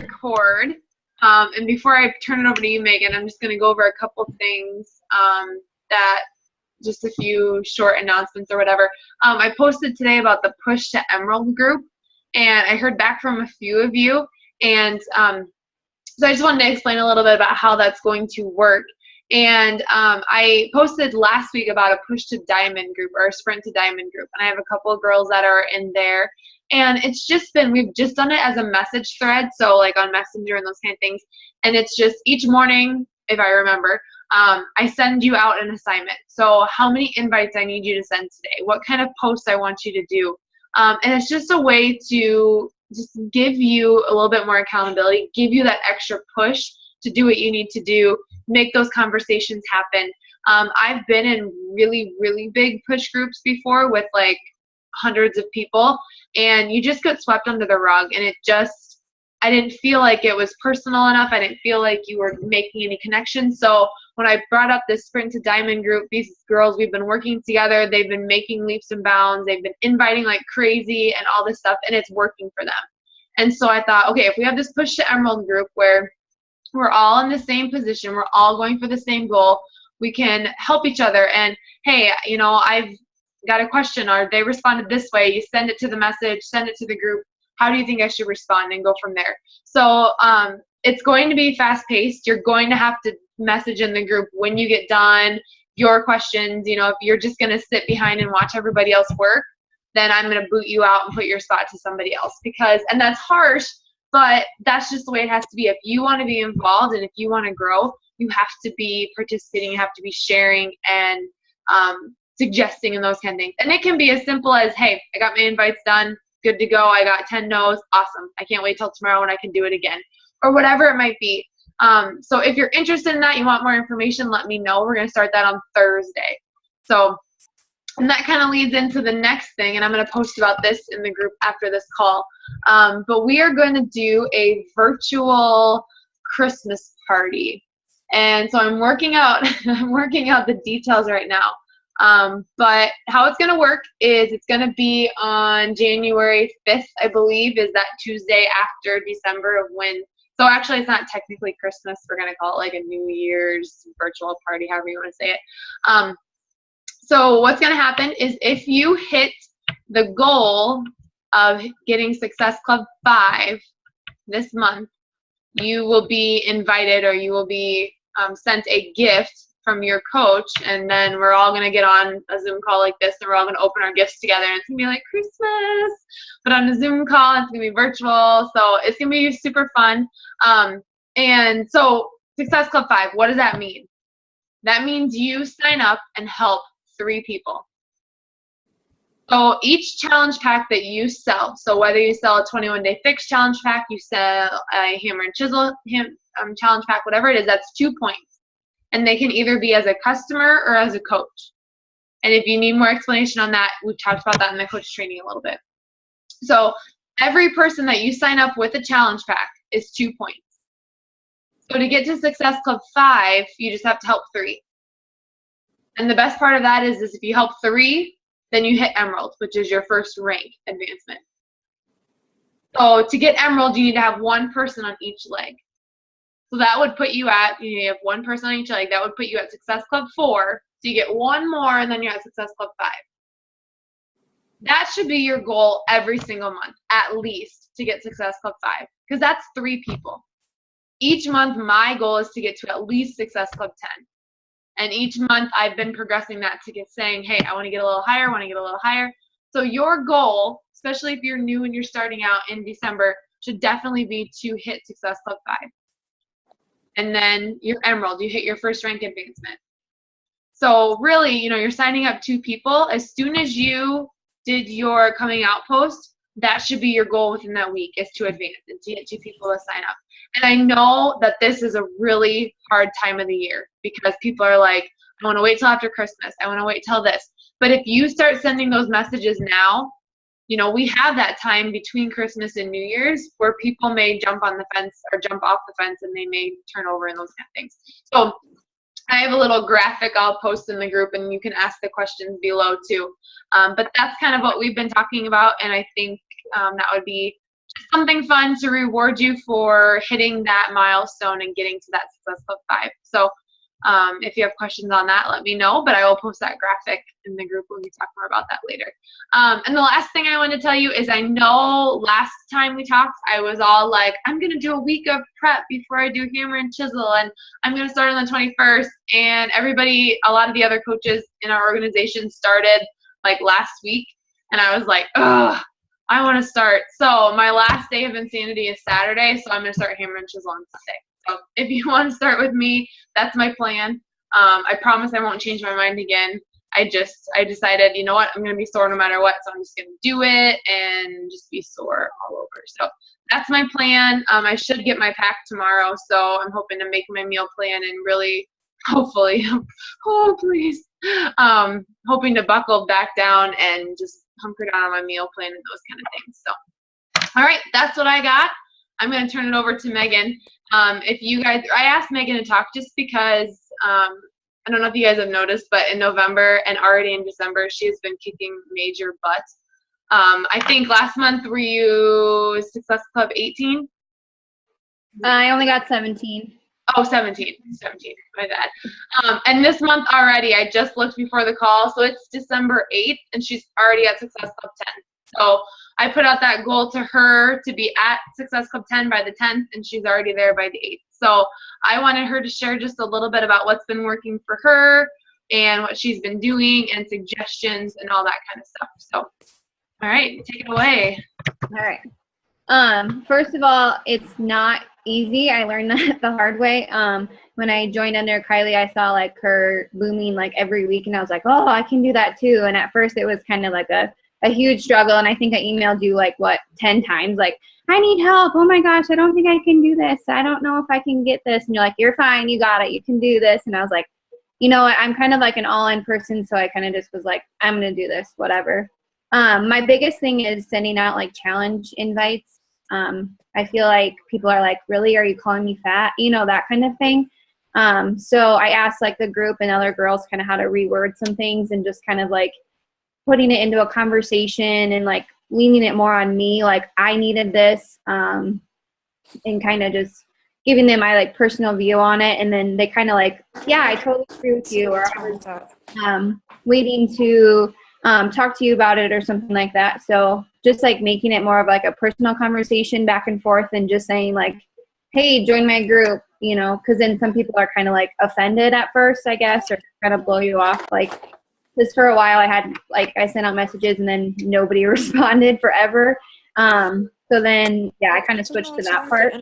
record. And before I turn it over to you, Megan, I'm just going to go over a couple things that just a few short announcements or whatever. I posted today about the Push to Emerald group, and I heard back from a few of you. And so I just wanted to explain a little bit about how that's going to work. And I posted last week about a Push to Diamond group or a Sprint to Diamond group. And I have a couple of girls that are in there. And it's just been, we've just done it as a message thread, so like on Messenger and those kind of things. And it's just each morning, if I remember, I send you out an assignment. So how many invites I need you to send today, what kind of posts I want you to do. And it's just a way to just give you a little bit more accountability, give you that extra push to do what you need to do, make those conversations happen. I've been in really, really big push groups before with like hundreds of people, and you just get swept under the rug, and it just, I didn't feel like it was personal enough. I didn't feel like you were making any connections. So when I brought up this Sprint to Diamond group, these girls, we've been working together, they've been making leaps and bounds, they've been inviting like crazy and all this stuff, and it's working for them. And so I thought, okay, if we have this Push to Emerald group where we're all in the same position, we're all going for the same goal, we can help each other. And hey, you know, I've got a question, or they responded this way, you send it to the message, send it to the group, how do you think I should respond, and go from there. So it's going to be fast paced. You're going to have to message in the group when you get done, your questions. You know, if you're just going to sit behind and watch everybody else work, then I'm going to boot you out and put your spot to somebody else, because, and that's harsh, but that's just the way it has to be. If you want to be involved and if you want to grow, you have to be participating, you have to be sharing and suggesting and those kind of things. And it can be as simple as, hey, I got my invites done, good to go, I got 10 no's, awesome, I can't wait till tomorrow when I can do it again, or whatever it might be. So if you're interested in that, you want more information, let me know. We're going to start that on Thursday. So, and that kind of leads into the next thing, and I'm going to post about this in the group after this call. But we are going to do a virtual Christmas party. And so I'm working out the details right now. But how it's going to work is it's going to be on January 5th, I believe, is that Tuesday after December of when. So actually, it's not technically Christmas. We're going to call it like a New Year's virtual party, however you want to say it. So what's going to happen is if you hit the goal of getting Success Club 5 this month, you will be invited, or you will be sent a gift from your coach, and then we're all going to get on a Zoom call like this, and we're all going to open our gifts together, and it's going to be like Christmas, but on a Zoom call. It's going to be virtual, so it's going to be super fun. And so Success Club 5, what does that mean? That means you sign up and help 3 people. So each challenge pack that you sell, so whether you sell a 21-day fix challenge pack, you sell a hammer and chisel challenge pack, whatever it is, that's 2 points. And they can either be as a customer or as a coach. And if you need more explanation on that, we've talked about that in the coach training a little bit. So every person that you sign up with a challenge pack is 2 points. So to get to Success Club 5, you just have to help 3. And the best part of that is if you help 3, then you hit Emerald, which is your first rank advancement. So to get Emerald, you need to have 1 person on each leg. So that would put you at, you have 1 person on each leg, that would put you at Success Club 4. So you get 1 more, and then you're at Success Club 5. That should be your goal every single month, at least, to get Success Club 5, because that's 3 people. Each month, my goal is to get to at least Success Club 10. And each month, I've been progressing that to get saying, hey, I want to get a little higher, I want to get a little higher. So your goal, especially if you're new and you're starting out in December, should definitely be to hit Success Club 5. And then your Emerald, you hit your first rank advancement. So really, you know, you're signing up 2 people. As soon as you did your coming out post, that should be your goal within that week, is to advance and to get 2 people to sign up. And I know that this is a really hard time of the year, because people are like, I want to wait till after Christmas, I want to wait till this. But if you start sending those messages now, you know, we have that time between Christmas and New Year's where people may jump on the fence or jump off the fence, and they may turn over and those kind of things. So I have a little graphic I'll post in the group, and you can ask the questions below too. But that's kind of what we've been talking about, and I think that would be something fun to reward you for hitting that milestone and getting to that Success Club 5. So if you have questions on that, let me know, but I will post that graphic in the group. We can talk more about that later. And the last thing I want to tell you is I know last time we talked, I was all like, I'm going to do a week of prep before I do hammer and chisel, and I'm going to start on the 21st. And everybody, a lot of the other coaches in our organization started like last week, and I was like, ugh, I want to start. So my last day of Insanity is Saturday, so I'm going to start hammer and chisel on Sunday. So if you want to start with me, that's my plan. I promise I won't change my mind again. I decided, you know what, I'm going to be sore no matter what, so I'm just going to do it and just be sore all over. So that's my plan. I should get my pack tomorrow, so I'm hoping to make my meal plan and really, hopefully, oh please, hoping to buckle back down and just hunker down on my meal plan and those kind of things. So, all right, that's what I got. I'm going to turn it over to Megan. If you guys, I asked Megan to talk just because, I don't know if you guys have noticed, but in November and already in December, she has been kicking major butt. I think last month were you Success Club 18? I only got 17. Oh, 17, my bad. And this month already, I just looked before the call, so it's December 8th, and she's already at Success Club 10. So I put out that goal to her to be at Success Club 10 by the 10th, and she's already there by the 8th. So I wanted her to share just a little bit about what's been working for her and what she's been doing and suggestions and all that kind of stuff. So, all right, take it away. All right. First of all, it's not easy. I learned that the hard way. When I joined under Kylie, I saw like her booming like every week, and I was like, oh, I can do that too. And at first it was kind of like a huge struggle, and I think I emailed you like 10 times, like, I need help, oh my gosh, I don't think I can do this, I don't know if I can get this, and you're like, you're fine, you got it, you can do this. And I was like, you know what, I'm kind of like an all-in person, so I kind of just was like, I'm gonna do this, whatever. My biggest thing is sending out like challenge invites. I feel like people are like, really, are you calling me fat, you know, that kind of thing. So I asked like the group and other girls kind of how to reword some things and just kind of like putting it into a conversation and like leaning it more on me, like I needed this, and kind of just giving them my like personal view on it. And then they kind of like, yeah, I totally agree with you, or I was waiting to talk to you about it or something like that. So just like making it more of like a personal conversation back and forth, and just saying like, hey, join my group, you know, because then some people are kind of like offended at first, I guess, or kind of blow you off. Like, because for a while I had, like, I sent out messages and then nobody responded forever. So then, yeah, I kind of switched to that part.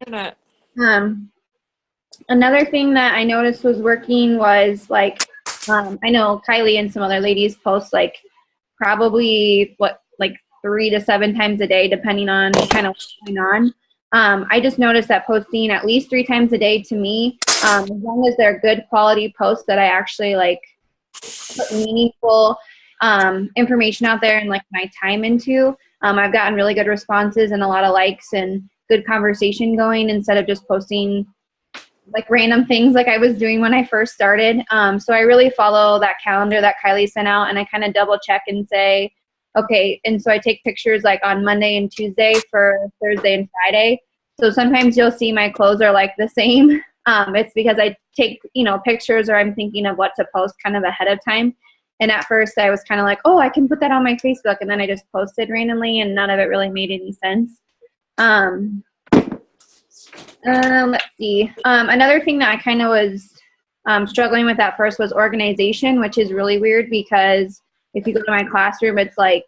Another thing that I noticed was working was, like, I know Kylie and some other ladies post, like, probably, like 3 to 7 times a day, depending on kind of what's going on. I just noticed that posting at least 3 times a day to me, as long as they're good quality posts that I actually, like, put meaningful information out there and like my time into, I've gotten really good responses and a lot of likes and good conversation going, instead of just posting like random things like I was doing when I first started. So I really follow that calendar that Kylie sent out, and I kind of double check and say, okay, and so I take pictures like on Monday and Tuesday for Thursday and Friday. So sometimes you'll see my clothes are like the same. It's because I take, you know, pictures, or I'm thinking of what to post kind of ahead of time. And at first I was kind of like, oh, I can put that on my Facebook. And then I just posted randomly, and none of it really made any sense. Let's see. Another thing that I kind of was struggling with at first was organization, which is really weird because if you go to my classroom, it's like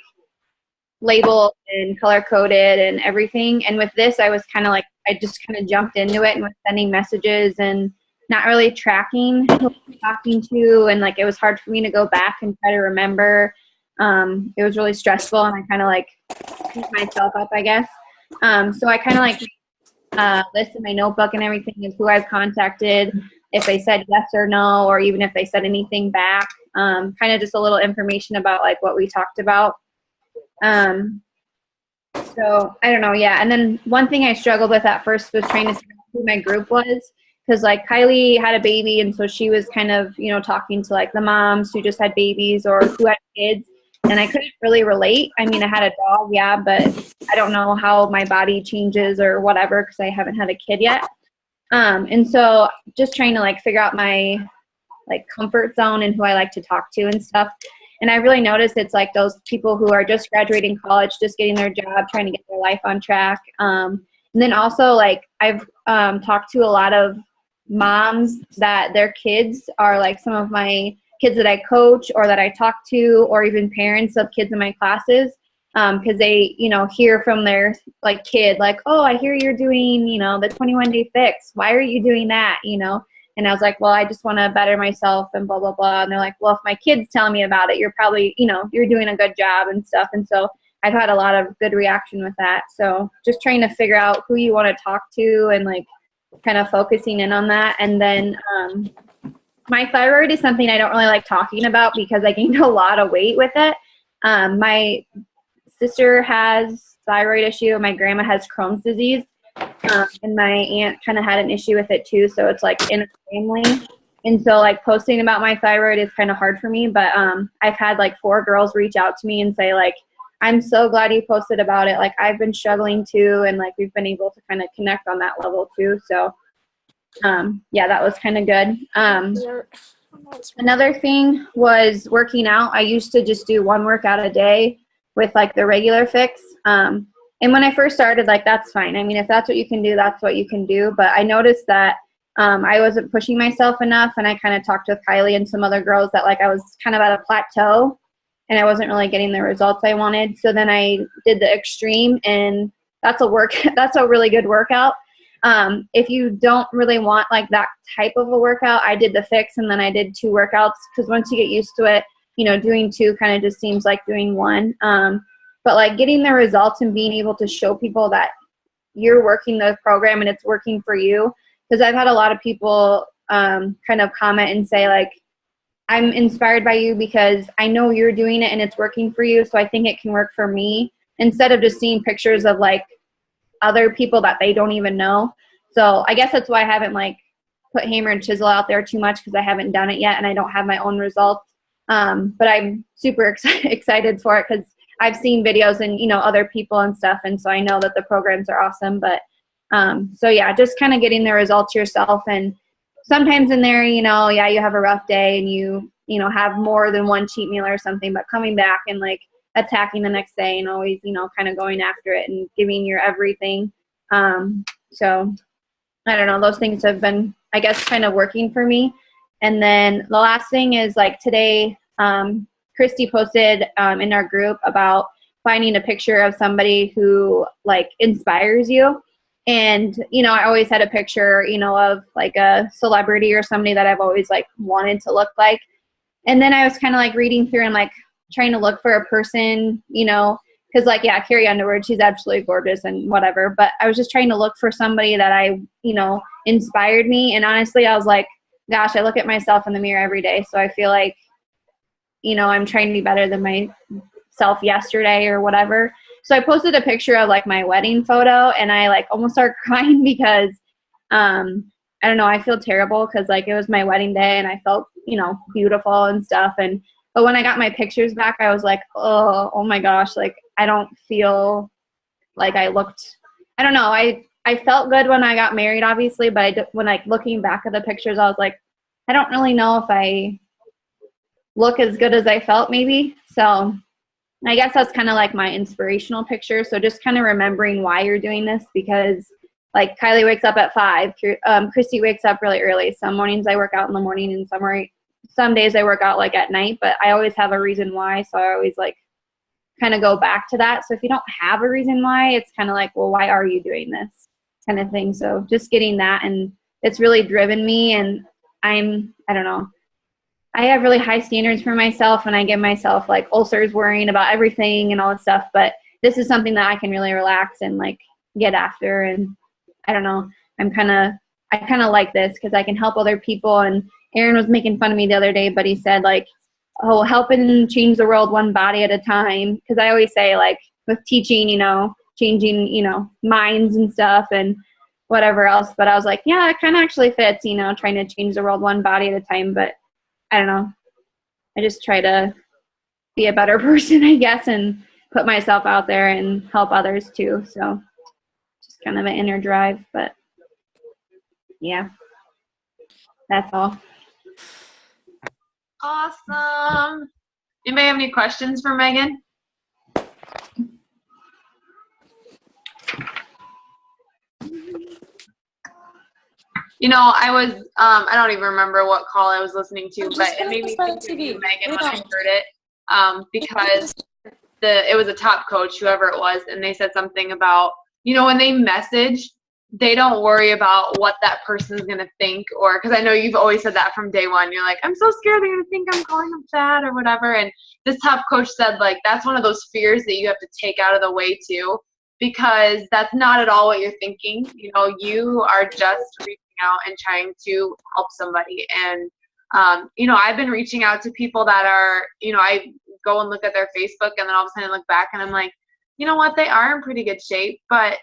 labeled and color coded and everything. And with this, I was kind of like, I just kind of jumped into it and was sending messages and not really tracking who I'm talking to. And like, it was hard for me to go back and try to remember. It was really stressful, and I kind of like beat myself up, I guess. So I kind of like list in my notebook and everything is who I've contacted, if they said yes or no, or even if they said anything back, kind of just a little information about like what we talked about. So I don't know. Yeah. And then one thing I struggled with at first was trying to figure out who my group was. Cause like Kylie had a baby, and so she was kind of, you know, talking to like the moms who just had babies or who had kids. And and I couldn't really relate. I mean, I had a dog, yeah, but I don't know how my body changes or whatever because I haven't had a kid yet. And so just trying to like figure out my like comfort zone and who I like to talk to and stuff. And I really noticed it's like those people who are just graduating college, just getting their job, trying to get their life on track. And then also like I've talked to a lot of moms that their kids are like some of my kids that I coach or that I talk to, or even parents of kids in my classes. Because they, you know, hear from their like kid, like, oh, I hear you're doing, you know, the 21-day fix. Why are you doing that? You know? And I was like, well, I just want to better myself and blah, blah, blah. And they're like, well, if my kid's telling me about it, you're probably, you know, you're doing a good job and stuff. And so I've had a lot of good reaction with that. So just trying to figure out who you want to talk to and like kind of focusing in on that. And then my thyroid is something I don't really like talking about because I gained a lot of weight with it. My sister has thyroid issue. My grandma has Crohn's disease. And my aunt kind of had an issue with it too. So it's like in a family. And so like posting about my thyroid is kind of hard for me. But I've had like 4 girls reach out to me and say like, I'm so glad you posted about it. Like I've been struggling too. And like we've been able to kind of connect on that level too. So yeah, that was kind of good. Another thing was working out. I used to just do 1 workout a day with like the regular fix. And when I first started, like, that's fine. I mean, if that's what you can do, that's what you can do. But I noticed that I wasn't pushing myself enough. And I kind of talked with Kylie and some other girls that like I was kind of at a plateau and I wasn't really getting the results I wanted. So then I did the extreme, and that's a really good workout. If you don't really want like that type of a workout, I did the fix and then I did 2 workouts because once you get used to it, you know, doing 2 kind of just seems like doing 1. But like getting the results and being able to show people that you're working the program and it's working for you. Because I've had a lot of people kind of comment and say like, I'm inspired by you because I know you're doing it and it's working for you. So I think it can work for me, instead of just seeing pictures of like other people that they don't even know. So I guess that's why I haven't like put hammer and chisel out there too much, because I haven't done it yet and I don't have my own results. But I'm super excited for it because I've seen videos and, you know, other people and stuff. And so I know that the programs are awesome. But so yeah, just kind of getting the results yourself. And sometimes in there, you know, yeah, you have a rough day and you know, have more than 1 cheat meal or something, but coming back and like attacking the next day and always, you know, kind of going after it and giving your everything. So I don't know, those things have been, I guess, kind of working for me. And then the last thing is like today, Christy posted in our group about finding a picture of somebody who like inspires you. And, you know, I always had a picture, you know, of like a celebrity or somebody that I've always like wanted to look like. And then I was kind of like reading through and like trying to look for a person, you know, because like, yeah, Carrie Underwood, she's absolutely gorgeous and whatever. But I was just trying to look for somebody that I, you know, inspired me. And honestly, I was like, gosh, I look at myself in the mirror every day. So I feel like, you know, I'm trying to be better than myself yesterday or whatever. So I posted a picture of like my wedding photo and I like almost started crying because I don't know, I feel terrible because like it was my wedding day and I felt, you know, beautiful and stuff. But when I got my pictures back, I was like, oh my gosh, like I don't feel like I looked, I don't know. I felt good when I got married, obviously, but when like looking back at the pictures, I was like, I don't really know if I look as good as I felt maybe. So I guess that's kind of like my inspirational picture. So just kind of remembering why you're doing this, because like Kylie wakes up at 5. Christy wakes up really early. Some mornings I work out in the morning and some days I work out like at night, but I always have a reason why. So I always like kind of go back to that. So if you don't have a reason why, it's kind of like, well, why are you doing this kind of thing? So just getting that, and it's really driven me. And I don't know, I have really high standards for myself and I give myself like ulcers worrying about everything and all that stuff. But this is something that I can really relax and like get after. And I don't know, I kind of like this because I can help other people. And Aaron was making fun of me the other day, but he said like, oh, helping change the world one body at a time. Because I always say like with teaching, you know, changing, you know, minds and stuff and whatever else. But I was like, yeah, it kind of actually fits, you know, trying to change the world one body at a time. But I don't know. I just try to be a better person, I guess, and put myself out there and help others too. So just kind of an inner drive, but yeah, that's all. Awesome. Anybody have any questions for Megan? You know, I was, I don't even remember what call I was listening to, but it made me think of you, Megan, when I heard it, because it was a top coach, whoever it was, and they said something about, you know, when they message, they don't worry about what that person's going to think, or, because I know you've always said that from day one. You're like, I'm so scared they're going to think I'm calling them fat or whatever. And this top coach said, like, that's one of those fears that you have to take out of the way too, because that's not at all what you're thinking. You know, you are just reaching out and trying to help somebody. And, you know, I've been reaching out to people that are, you know, I go and look at their Facebook, and then all of a sudden I look back and I'm like, you know what, they are in pretty good shape, but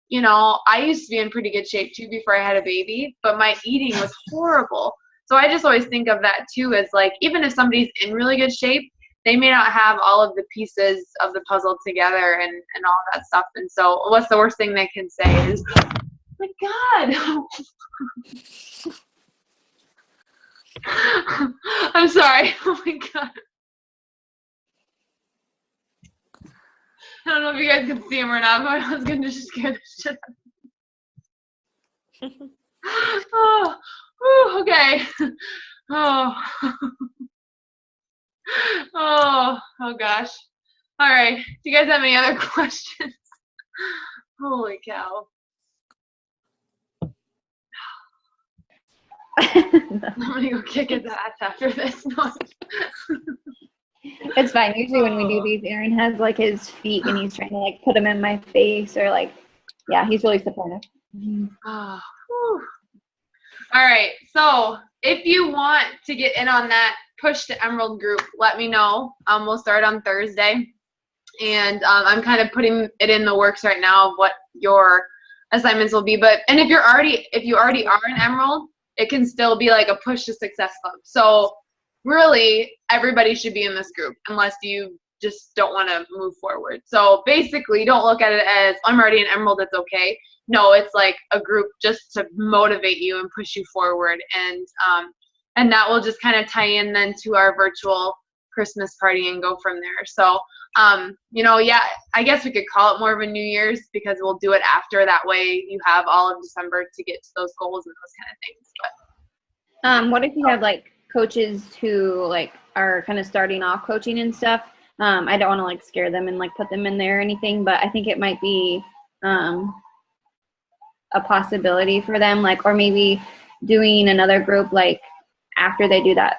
you know, I used to be in pretty good shape too before I had a baby, but my eating was horrible. So I just always think of that too as like, even if somebody's in really good shape, they may not have all of the pieces of the puzzle together and all that stuff. And so what's the worst thing they can say is, oh my God. I'm sorry. Oh my God. I don't know if you guys can see him or not, but my husband just scared the shit out of me. Oh, whew, okay. Oh. Oh gosh. All right. Do you guys have any other questions? Holy cow. I'm gonna go kick his ass after this. It's fine. Usually when we do these, Aaron has like his feet and he's trying to like put them in my face, or like, yeah, he's really supportive. Oh, all right. So if you want to get in on that Push to Emerald group, let me know. We'll start on Thursday. And I'm kind of putting it in the works right now of what your assignments will be. And if you already are an Emerald, it can still be like a Push to Success club. So really, everybody should be in this group unless you just don't want to move forward. So basically, don't look at it as, I'm already an Emerald, it's okay. No, it's like a group just to motivate you and push you forward. And that will just kind of tie in then to our virtual Christmas party and go from there. So, you know, yeah, I guess we could call it more of a New Year's, because we'll do it after. That way you have all of December to get to those goals and those kind of things. But what if you have like coaches who like are kind of starting off coaching and stuff? I don't want to like scare them and like put them in there or anything, but I think it might be a possibility for them, like, or maybe doing another group like after they do that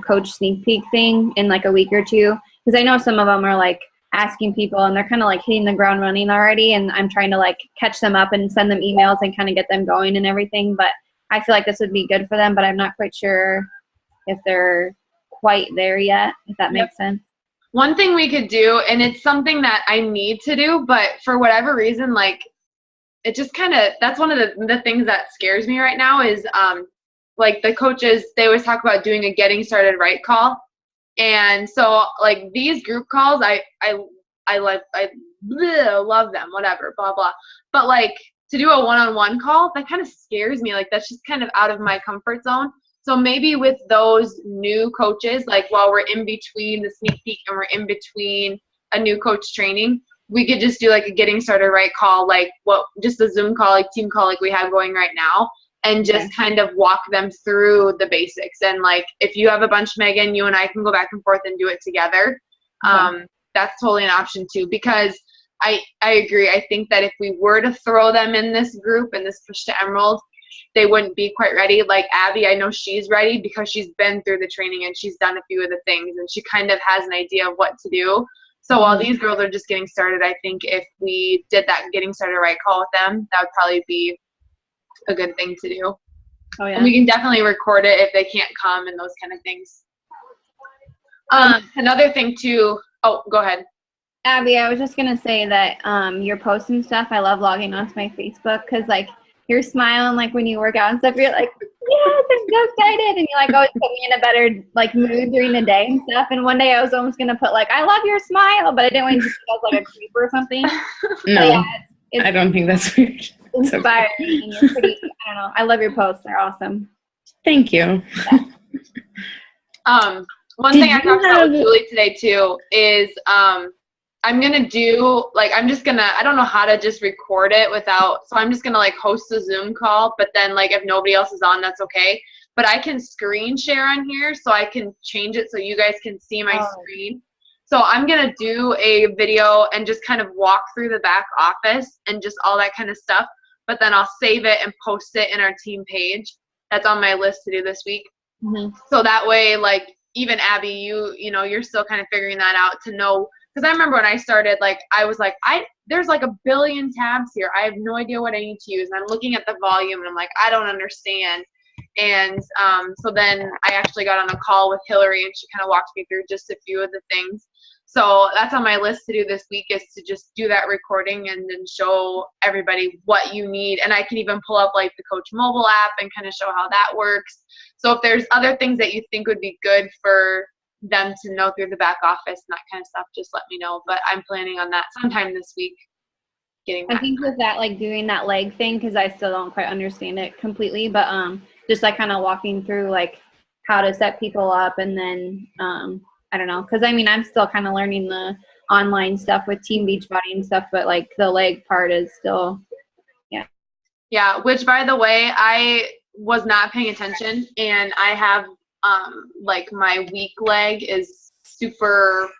coach sneak peek thing in like a week or two, because I know some of them are like asking people and they're kind of like hitting the ground running already, and I'm trying to like catch them up and send them emails and kind of get them going and everything. But I feel like this would be good for them, but I'm not quite sure if they're quite there yet, if that makes sense. One thing we could do, and it's something that I need to do, but for whatever reason, like, it just kind of, that's one of the things that scares me right now is, like, the coaches, they always talk about doing a getting started right call. And so, like, these group calls, I love them, whatever, blah, blah. But, like, to do a one-on-one call, that kind of scares me. Like, that's just kind of out of my comfort zone. So maybe with those new coaches, like while we're in between the sneak peek and we're in between a new coach training, we could just do like a getting started right call, like just a Zoom call, like team call like we have going right now, and just kind of walk them through the basics. And like, if you have a bunch, Megan, you and I can go back and forth and do it together. That's totally an option too, because I agree. I think that if we were to throw them in this group and this Push to Emerald, they wouldn't be quite ready. Like Abby, I know she's ready because she's been through the training and she's done a few of the things and she kind of has an idea of what to do. So while these girls are just getting started, I think if we did that getting started right call with them, that would probably be a good thing to do. Oh, yeah. And we can definitely record it if they can't come and those kind of things. Another thing too, oh, go ahead. Abby, I was just going to say that your posts and stuff, I love logging onto my Facebook because like, you're smiling like when you work out and stuff. You're like, yes, I'm so excited. And you like always put me in a better like mood during the day and stuff. And one day I was almost gonna put like, I love your smile, but I didn't want you to think I was like a creep or something. No, yeah, it's I don't think that's weird. inspiring. Okay. And you're pretty, I don't know. I love your posts. They're awesome. Thank you. One thing I talked about with Julie today too is I'm gonna do like I don't know how to just record it without, so I'm just gonna like host a Zoom call, but then like if nobody else is on, that's okay. But I can screen share on here, so I can change it so you guys can see my screen. So I'm gonna do a video and just kind of walk through the back office and just all that kind of stuff. But then I'll save it and post it in our team page. That's on my list to do this week. Mm-hmm. So that way, like even Abby, you know, you're still kind of figuring that out to know. Because I remember when I started, like, I was like, there's like a billion tabs here. I have no idea what I need to use. And I'm looking at the volume, and I'm like, I don't understand. And so then I actually got on a call with Hillary, and she kind of walked me through just a few of the things. So that's on my list to do this week, is to just do that recording and then show everybody what you need. And I can even pull up, like, the Coach mobile app and kind of show how that works. So if there's other things that you think would be good for them to know through the back office and that kind of stuff, just let me know. But I'm planning on that sometime this week. I think with that, like doing that leg thing, because I still don't quite understand it completely, but just like kind of walking through like how to set people up, and then I don't know, because I mean I'm still kind of learning the online stuff with Team Beachbody and stuff, but like the leg part is still yeah. Which, by the way, I was not paying attention, and I have like my weak leg is super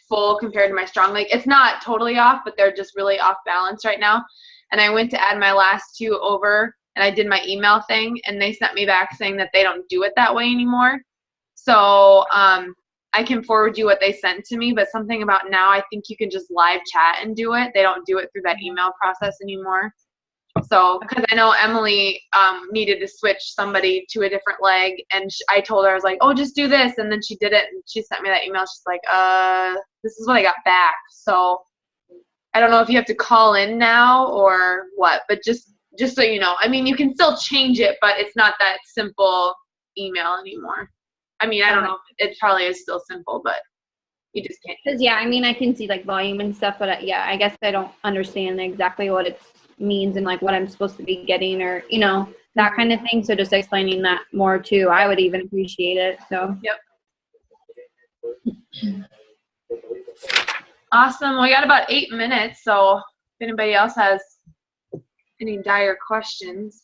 full compared to my strong leg. It's not totally off, but they're just really off balance right now. And I went to add my last two over, and I did my email thing, and they sent me back saying that they don't do it that way anymore. So I can forward you what they sent to me, but something about now, I think you can just live chat and do it. They don't do it through that email process anymore. So, because I know Emily needed to switch somebody to a different leg, and I told her, I was like, oh, just do this, and then she did it, and she sent me that email. She's like, this is what I got back. So I don't know if you have to call in now or what, but just so you know, I mean, you can still change it, but it's not that simple email anymore. I mean, I don't know, it probably is still simple, but you just can't. Because yeah, I mean, I can see like volume and stuff, but yeah, I guess I don't understand exactly what it means and like what I'm supposed to be getting, or you know, that kind of thing. So just explaining that more too, I would even appreciate it. So yep. Awesome. We got about 8 minutes, so if anybody else has any dire questions.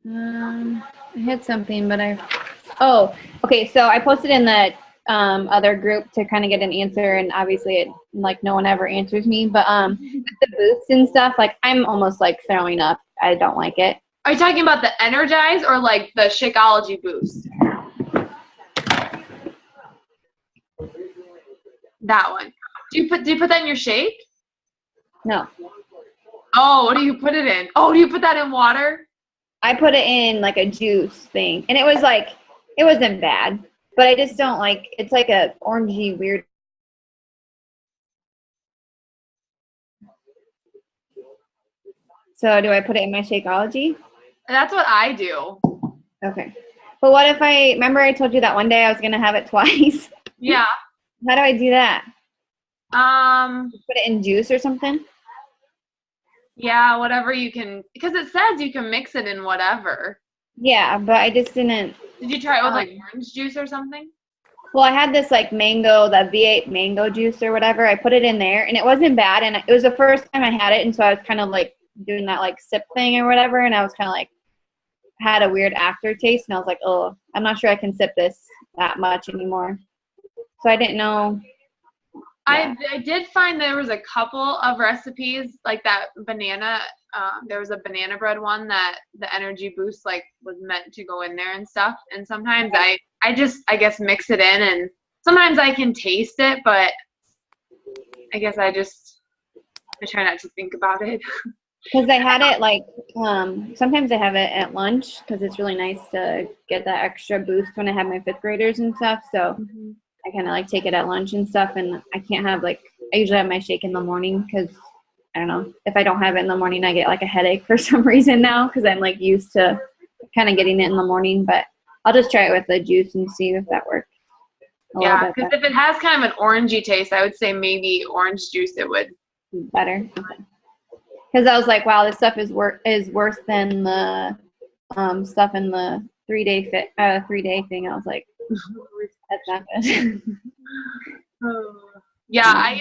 I had something, but okay. So I posted in the other group to kind of get an answer, and obviously it like no one ever answers me. But the boosts and stuff, like I'm almost like throwing up. I don't like it. Are you talking about the Energize or like the Shakeology boost? That one. Do you put that in your shake? No. Oh, what do you put it in? Oh, do you put that in water? I put it in like a juice thing, and it was like, it wasn't bad, but I just don't like, it's like a orangey weird. So do I put it in my Shakeology? That's what I do. Okay. But what if remember I told you that one day I was going to have it twice? Yeah. How do I do that? Put it in juice or something? Yeah, whatever you can, because it says you can mix it in whatever. Yeah, but I just didn't. Did you try it with like orange juice or something? Well, I had this like mango, that V8 mango juice or whatever. I put it in there, and it wasn't bad, and it was the first time I had it, and so I was kind of like doing that like sip thing or whatever, and I was kind of like had a weird aftertaste, and I was like, oh, I'm not sure I can sip this that much anymore. So I didn't know. Yeah. I did find there was a couple of recipes like that banana. There was a banana bread one that the energy boost like was meant to go in there and stuff. And sometimes I guess mix it in, and sometimes I can taste it, but I guess I try not to think about it. Because I had it like, sometimes I have it at lunch because it's really nice to get that extra boost when I have my fifth graders and stuff. So I kind of like take it at lunch and stuff, and I can't have like I usually have my shake in the morning because, I don't know, if I don't have it in the morning, I get like a headache for some reason now because I'm like used to kind of getting it in the morning. But I'll just try it with the juice and see if that works. Yeah, because if it has kind of an orangey taste, I would say maybe orange juice it would. Better. Because I was like, wow, this stuff is worse than the stuff in the 3-day thing. I was like, that's not good. Yeah, I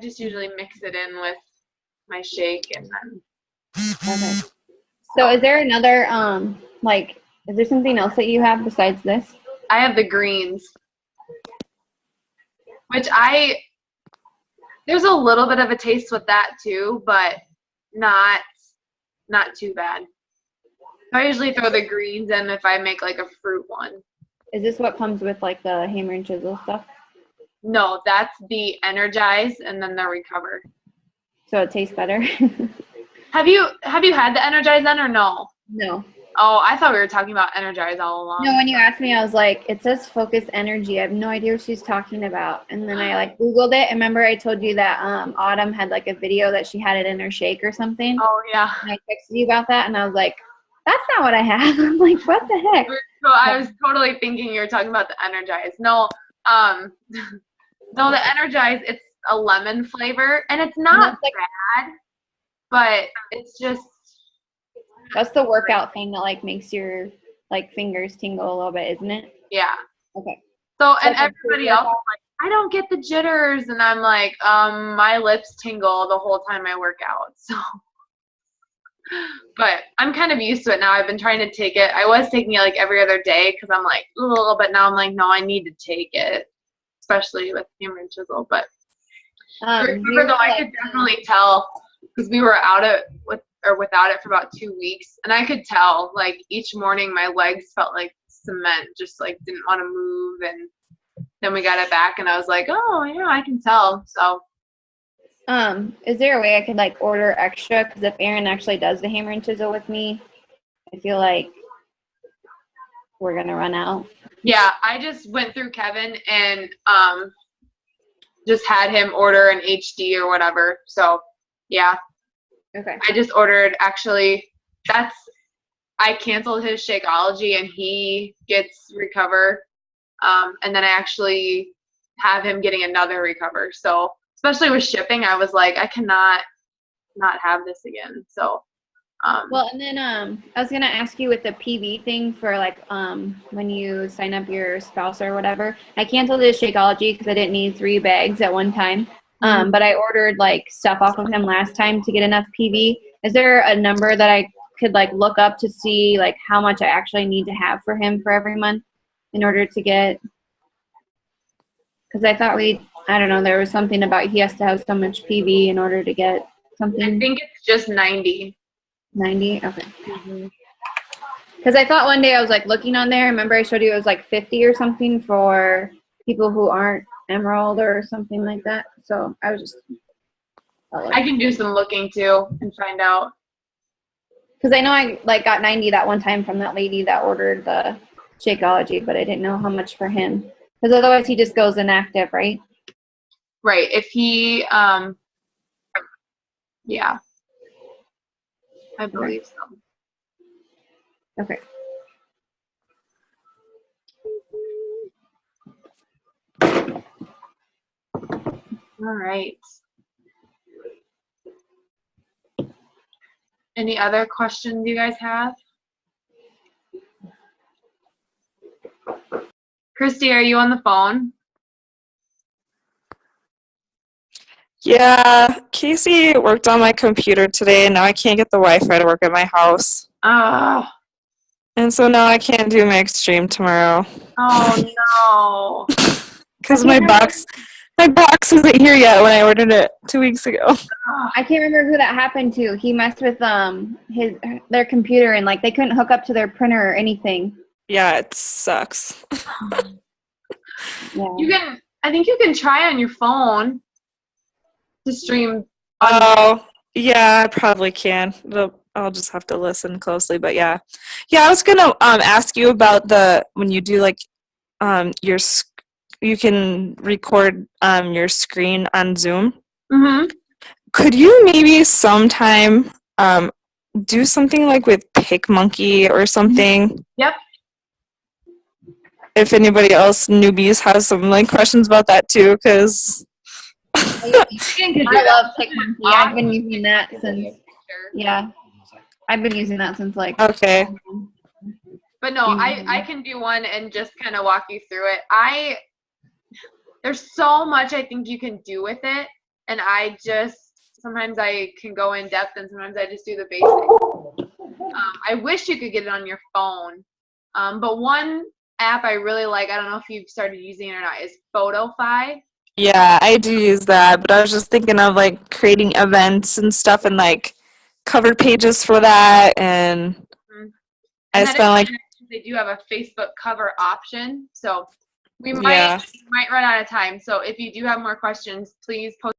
just usually mix it in with my shake and then. Okay. So is there another is there something else that you have besides this? I have the greens, which there's a little bit of a taste with that too, but not too bad. I usually throw the greens in if I make like a fruit one. Is this what comes with like the hammer and chisel stuff? No, that's the Energize and then the Recover. So it tastes better? Have you had the Energize then or no? No. Oh, I thought we were talking about Energize all along. No, when you asked me, I was like, it says Focus Energy. I have no idea what she's talking about. And then I like Googled it. And remember I told you that Autumn had like a video that she had it in her shake or something? Oh, yeah. And I texted you about that. And I was like, that's not what I have. I'm like, what the heck? So I was totally thinking you were talking about the Energize. No, no, the Energize, it's a lemon flavor. And it's not bad, but it's just. That's the workout thing that like makes your like fingers tingle a little bit, isn't it? Yeah. Okay. So and everybody else is like, I don't get the jitters, and I'm like, my lips tingle the whole time I work out. So, but I'm kind of used to it now. I've been trying to take it. I was taking it like every other day because I'm like, oh, but now I'm like, no, I need to take it, especially with hammer and chisel. But I could definitely tell because we were without it for about 2 weeks, and I could tell like each morning my legs felt like cement, just like didn't want to move. And then we got it back and I was like, oh yeah, I can tell. So is there a way I could like order extra? Because if Aaron actually does the hammer and chisel with me, I feel like we're gonna run out. Yeah, I just went through Kevin and just had him order an HD or whatever. So yeah. Okay. I just ordered, actually, I canceled his Shakeology and he gets Recover. And then I actually have him getting another Recover. So, especially with shipping, I was like, I cannot not have this again. So, well, and then I was going to ask you with the PV thing for like when you sign up your spouse or whatever. I canceled his Shakeology because I didn't need 3 bags at one time. But I ordered like stuff off of him last time to get enough PV. Is there a number that I could like look up to see like how much I actually need to have for him for every month in order to get? Because I thought I don't know, there was something about he has to have so much PV in order to get something. I think it's just 90. 90? Okay. Because I thought one day I was like looking on there. Remember I showed you it was like 50 or something for people who aren't Emerald or something like that. So I was just. I can do some looking too and find out. Because I know I like got 90 that one time from that lady that ordered the Shakeology, but I didn't know how much for him. Because otherwise he just goes inactive, right? Right. If he, yeah, I believe so. Okay. All right. Any other questions you guys have? Christy, are you on the phone? Yeah, Casey worked on my computer today, and now I can't get the Wi-Fi to work at my house. Oh. And so now I can't do my extreme tomorrow. Oh, no. Because my box isn't here yet when I ordered it 2 weeks ago. I can't remember who that happened to. He messed with their computer and like they couldn't hook up to their printer or anything. Yeah, it sucks. Yeah. I think you can try on your phone to stream. Oh, yeah, I probably can. I'll just have to listen closely, but yeah. Yeah, I was gonna ask you about when you do like your you can record your screen on Zoom. Mm-hmm. Could you maybe sometime do something like with PicMonkey or something? Yep. If anybody else, newbies, has some like questions about that too, because I love PicMonkey. I've been using that since. Yeah, I've been using that since like. okay. But no, I can do one and just kind of walk you through it. There's so much I think you can do with it, and sometimes I can go in depth, and sometimes I just do the basics. I wish you could get it on your phone, but one app I really like, I don't know if you've started using it or not, is PhotoFi. Yeah, I do use that, but I was just thinking of like creating events and stuff and like cover pages for that, and I spent like they do have a Facebook cover option, so we yeah. might run out of time. So if you do have more questions, please post